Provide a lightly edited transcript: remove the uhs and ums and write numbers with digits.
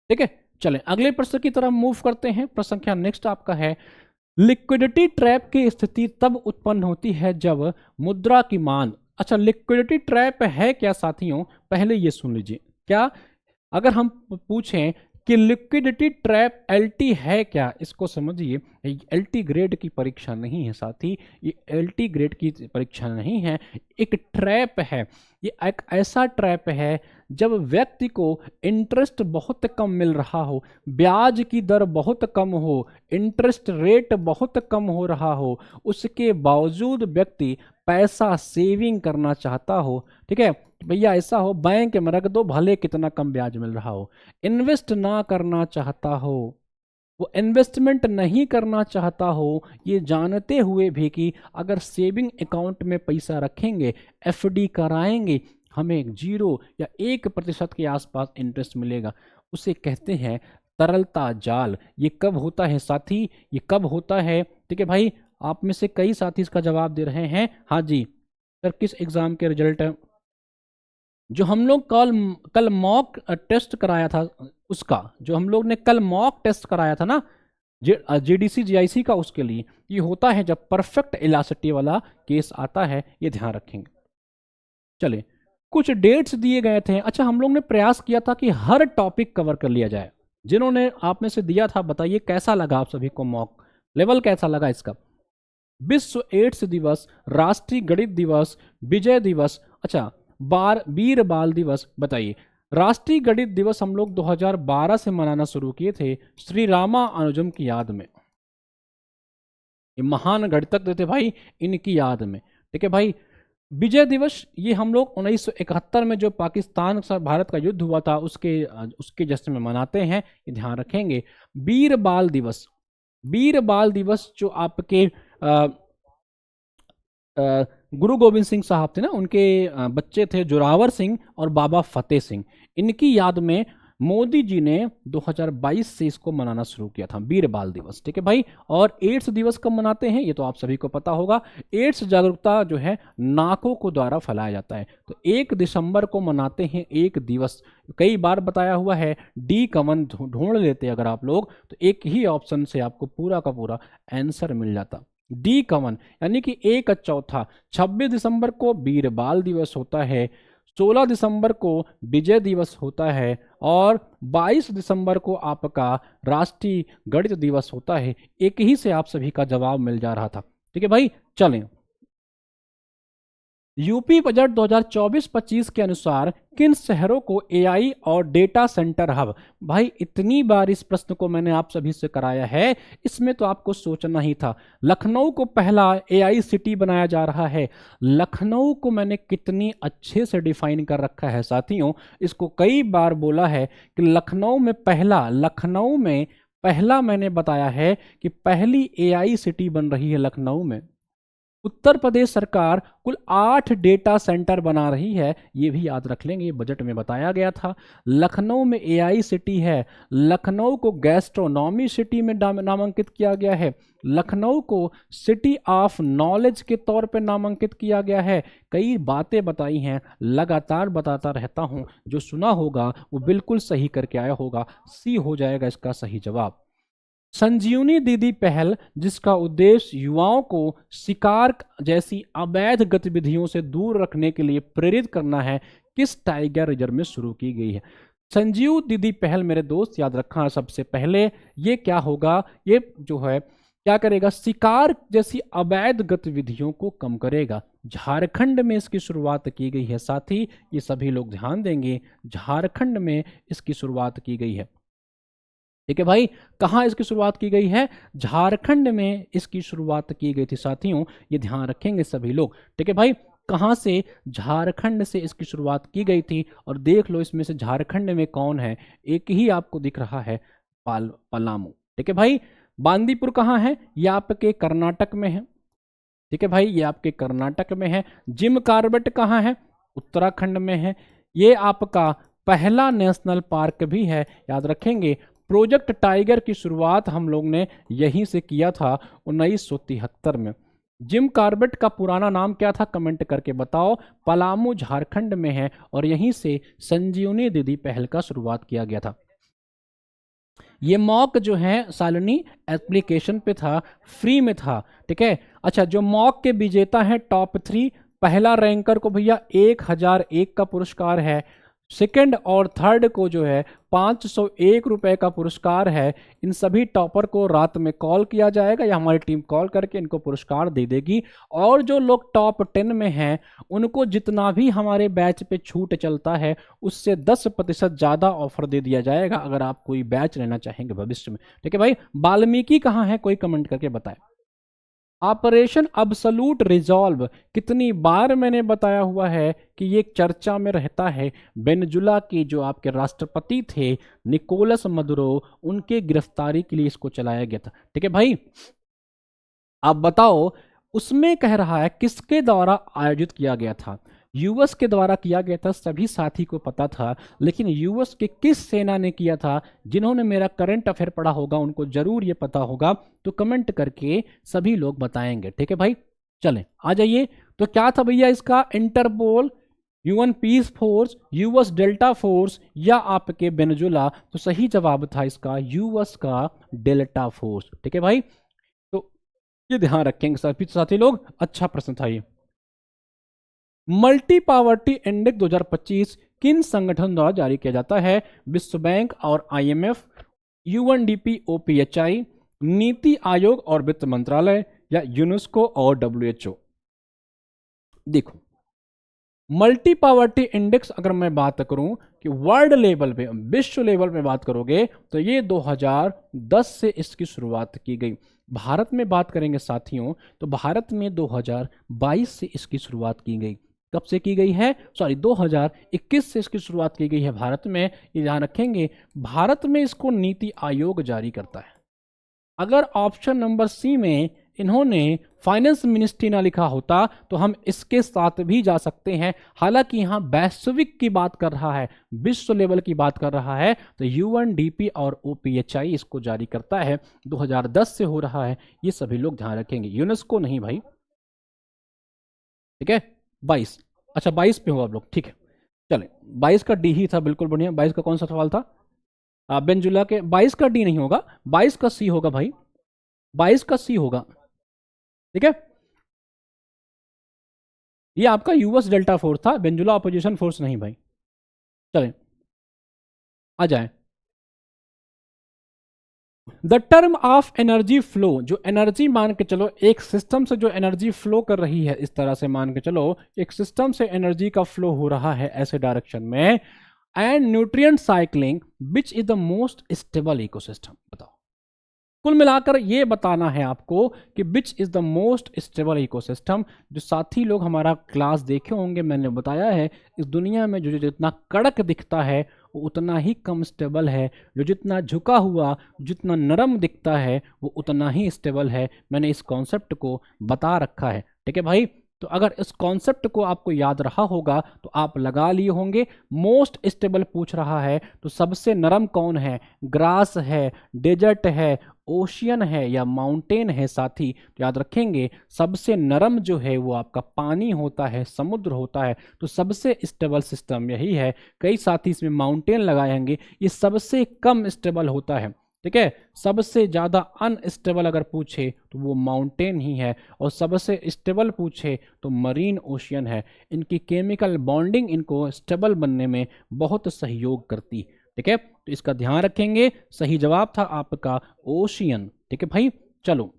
ठीक है, चलें अगले प्रश्न की तरफ मूव करते हैं। प्रश्न संख्या नेक्स्ट आपका है, लिक्विडिटी ट्रैप की स्थिति तब उत्पन्न होती है जब मुद्रा की मांग। अच्छा, लिक्विडिटी ट्रैप है क्या साथियों, पहले ये सुन लीजिए। क्या, अगर हम पूछें कि लिक्विडिटी ट्रैप एलटी है क्या, इसको समझिए। एलटी ग्रेड की परीक्षा नहीं है साथी, ये एलटी ग्रेड की परीक्षा नहीं है, एक ट्रैप है। ये एक ऐसा ट्रैप है जब व्यक्ति को इंटरेस्ट बहुत कम मिल रहा हो, ब्याज की दर बहुत कम हो, इंटरेस्ट रेट बहुत कम हो रहा हो, उसके बावजूद व्यक्ति पैसा सेविंग करना चाहता हो। ठीक है भैया, ऐसा हो बैंक में रख दो भले कितना कम ब्याज मिल रहा हो, इन्वेस्ट ना करना चाहता हो, वो इन्वेस्टमेंट नहीं करना चाहता हो, ये जानते हुए भी कि अगर सेविंग अकाउंट में पैसा रखेंगे, एफडी कराएंगे, हमें 0 या 1% के आसपास इंटरेस्ट मिलेगा, उसे कहते हैं तरलता जाल। ये कब होता है साथी, ये कब होता है? ठीक है भाई, आप में से कई साथी इसका जवाब दे रहे हैं हाँ जी सर। किस एग्जाम के रिजल्ट है? जो हम लोग कल कल मॉक टेस्ट कराया था, उसका जो हम लोग ने कल मॉक टेस्ट कराया था ना, जीडीसी जीआईसी का, उसके लिए ये होता है जब परफेक्ट इलास्टिसिटी वाला केस आता है, ये ध्यान रखेंगे। चलिए, कुछ डेट्स दिए गए थे। अच्छा, हम लोग ने प्रयास किया था कि हर टॉपिक कवर कर लिया जाए। जिन्होंने आप में से दिया था, बताइए कैसा लगा आप सभी को, मॉक लेवल कैसा लगा इसका? विश्व एड्स दिवस, राष्ट्रीय गणित दिवस, विजय दिवस, अच्छा वीर बाल दिवस, बताइए। राष्ट्रीय गणित दिवस हम लोग 2012 से मनाना शुरू किए थे श्री रामा अनुजम की याद में। ये महान गणितज्ञ थे भाई, इनकी याद में। ठीक है भाई, विजय दिवस ये हम लोग 1971 में जो पाकिस्तान से भारत का युद्ध हुआ था उसके जश्न में मनाते हैं, ये ध्यान रखेंगे। वीर बाल दिवस, वीर बाल दिवस जो आपके गुरु गोविंद सिंह साहब थे ना, उनके बच्चे थे जोरावर सिंह और बाबा फतेह सिंह, इनकी याद में मोदी जी ने 2022 से इसको मनाना शुरू किया था, वीर बाल दिवस। ठीक है भाई, और एड्स दिवस कब मनाते हैं ये तो आप सभी को पता होगा। एड्स जागरूकता जो है नाकों को द्वारा फैलाया जाता है, तो 1 दिसंबर को मनाते हैं एक दिवस। कई बार बताया हुआ है, डी कॉमन ढूंढ लेते अगर आप लोग तो एक ही ऑप्शन से आपको पूरा का पूरा आंसर मिल जाता, डी कॉमन, यानी कि 1/4। 26 दिसंबर को वीर बाल दिवस होता है, 16 दिसंबर को विजय दिवस होता है, और 22 दिसंबर को आपका राष्ट्रीय गणित दिवस होता है। एक ही से आप सभी का जवाब मिल जा रहा था। ठीक है भाई, चलें। यूपी बजट 2024-25 के अनुसार किन शहरों को एआई और डेटा सेंटर हब, भाई इतनी बार इस प्रश्न को मैंने आप सभी से कराया है, इसमें तो आपको सोचना ही था। लखनऊ को पहला एआई सिटी बनाया जा रहा है। लखनऊ को मैंने कितनी अच्छे से डिफाइन कर रखा है साथियों, इसको कई बार बोला है कि लखनऊ में पहला मैंने बताया है कि पहली एआई सिटी बन रही है लखनऊ में। उत्तर प्रदेश सरकार कुल 8 डेटा सेंटर बना रही है, ये भी याद रख लेंगे, बजट में बताया गया था। लखनऊ में एआई सिटी है, लखनऊ को गैस्ट्रोनॉमी सिटी में नामांकित किया गया है, लखनऊ को सिटी ऑफ नॉलेज के तौर पर नामांकित किया गया है। कई बातें बताई हैं, लगातार बताता रहता हूं, जो सुना होगा वो बिल्कुल सही करके आया होगा, सी हो जाएगा इसका सही जवाब। संजीवनी दीदी पहल, जिसका उद्देश्य युवाओं को शिकार जैसी अवैध गतिविधियों से दूर रखने के लिए प्रेरित करना है, किस टाइगर रिजर्व में शुरू की गई है? संजीव दीदी पहल मेरे दोस्त याद रखना, सबसे पहले ये क्या होगा, ये जो है क्या करेगा, शिकार जैसी अवैध गतिविधियों को कम करेगा। झारखंड में इसकी शुरुआत की गई है साथी, ये सभी लोग ध्यान देंगे, झारखंड में इसकी शुरुआत की गई है। ठीक है भाई, कहाँ इसकी शुरुआत की गई है? झारखंड में इसकी शुरुआत की गई थी साथियों, ये ध्यान रखेंगे सभी लोग। ठीक है भाई, कहाँ से? झारखंड से इसकी शुरुआत की गई थी, और देख लो इसमें से झारखंड में कौन है, एक ही आपको दिख रहा है, पलामू। ठीक है भाई, बांदीपुर कहाँ है? ये आपके कर्नाटक में है। ठीक है भाई, ये आपके कर्नाटक में है। जिम कार्बेट कहाँ है? उत्तराखंड में है। ये आपका पहला नेशनल पार्क भी है, याद रखेंगे। प्रोजेक्ट टाइगर की शुरुआत हम लोग ने यहीं से किया था 1973 में। जिम कार्बेट का पुराना नाम क्या था, कमेंट करके बताओ। पलामू झारखंड में है, और यहीं से संजीवनी दीदी पहल का शुरुआत किया गया था। ये मॉक जो है शालिनी एप्लीकेशन पे था, फ्री में था, ठीक है। अच्छा, जो मॉक के विजेता हैं टॉप 3, पहला रैंकर को भैया 1001 का पुरस्कार है, सेकंड और थर्ड को जो है 501 रुपए का पुरस्कार है। इन सभी टॉपर को रात में कॉल किया जाएगा या हमारी टीम कॉल करके इनको पुरस्कार दे देगी। और जो लोग टॉप 10 में हैं उनको जितना भी हमारे बैच पे छूट चलता है उससे 10% ज़्यादा ऑफर दे दिया जाएगा अगर आप कोई बैच लेना चाहेंगे भविष्य में, ठीक है भाई। वाल्मीकि कहाँ है, कोई कमेंट करके बताए। ऑपरेशन अब्सोल्यूट रिजॉल्व कितनी बार मैंने बताया हुआ है कि ये चर्चा में रहता है। वेनेजुला के जो आपके राष्ट्रपति थे निकोलस मदुरो, उनके गिरफ्तारी के लिए इसको चलाया गया था, ठीक है भाई। आप बताओ, उसमें कह रहा है किसके द्वारा आयोजित किया गया था। यूएस के द्वारा किया गया था, सभी साथी को पता था, लेकिन यूएस के किस सेना ने किया था। जिन्होंने मेरा करंट अफेयर पढ़ा होगा उनको जरूर ये पता होगा, तो कमेंट करके सभी लोग बताएंगे, ठीक है भाई। चलें आ जाइए, तो क्या था भैया इसका, Interpol, UN peace force, US Delta force या आपके वेनेजुला। तो सही जवाब था इसका यूएस का डेल्टा फोर्स, ठीक है भाई। तो ये ध्यान रखेंगे सभी साथी लोग, अच्छा प्रश्न था ये। मल्टी पावर्टी इंडेक्स 2025 किन संगठन द्वारा जारी किया जाता है। विश्व बैंक और IMF, UNDP OPHI, NITI Aayog और वित्त मंत्रालय, या यूनेस्को और डब्ल्यूएचओ। देखो, मल्टी पावर्टी इंडेक्स अगर मैं बात करूं कि वर्ल्ड लेवल पे, विश्व लेवल पे बात करोगे तो ये 2010 से इसकी शुरुआत की गई। भारत में बात करेंगे साथियों तो भारत में 2022 से इसकी शुरुआत की गई। कब से की गई है, सॉरी 2021 से इसकी शुरुआत की गई है भारत में। ये ध्यान रखेंगे, भारत में इसको नीति आयोग जारी करता है। अगर ऑप्शन नंबर सी में इन्होंने फाइनेंस मिनिस्ट्री ना लिखा होता तो हम इसके साथ भी जा सकते हैं। हालांकि यहां वैश्विक की बात कर रहा है, विश्व लेवल की बात कर रहा है, तो यूएनडीपी और ओपीएचआई इसको जारी करता है। 2010 से हो रहा है, ये सभी लोग ध्यान रखेंगे। यूनेस्को नहीं भाई, ठीक है। 22, अच्छा 22 पे हो आप लोग, ठीक है। चले, 22 का डी ही था, बिल्कुल बढ़िया। 22 का कौन सा सवाल था, बेंजुला के। 22 का डी नहीं होगा, 22 का सी होगा भाई, 22 का सी होगा, ठीक है। ये आपका यूएस डेल्टा फोर्स था, बेंजुला अपोजिशन फोर्स नहीं भाई। चलें आ जाए, the term of energy flow, जो एनर्जी मान के चलो एक सिस्टम से जो एनर्जी फ्लो कर रही है, इस तरह से मान के चलो एक सिस्टम से एनर्जी का फ्लो हो रहा है ऐसे डायरेक्शन में, and nutrient cycling which is the most stable ecosystem. बताओ, कुल मिलाकर ये बताना है आपको कि which is the most stable ecosystem. जो साथी लोग हमारा क्लास देखे होंगे, मैंने बताया है इस दुनिया में जो जितना कड़क दिखता है वो उतना ही कम स्टेबल है, जो जितना झुका हुआ, जितना नरम दिखता है वो उतना ही स्टेबल है। मैंने इस कॉन्सेप्ट को बता रखा है, ठीक है भाई। तो अगर इस कॉन्सेप्ट को आपको याद रहा होगा तो आप लगा लिए होंगे। मोस्ट स्टेबल पूछ रहा है तो सबसे नरम कौन है, ग्रास है, डेजर्ट है, ओशियन है या माउंटेन है साथी। तो याद रखेंगे सबसे नरम जो है वो आपका पानी होता है, समुद्र होता है। तो सबसे स्टेबल सिस्टम यही है। कई साथी इसमें माउंटेन लगाएंगे, ये सबसे कम स्टेबल होता है, ठीक है। सबसे ज़्यादा अनस्टेबल अगर पूछे तो वो माउंटेन ही है, और सबसे स्टेबल पूछे तो मरीन ओशियन है। इनकी केमिकल बॉन्डिंग इनको स्टेबल बनने में बहुत सहयोग करती, ठीक है। तो इसका ध्यान रखेंगे। सही जवाब था आपका ओशियन, ठीक है भाई। चलो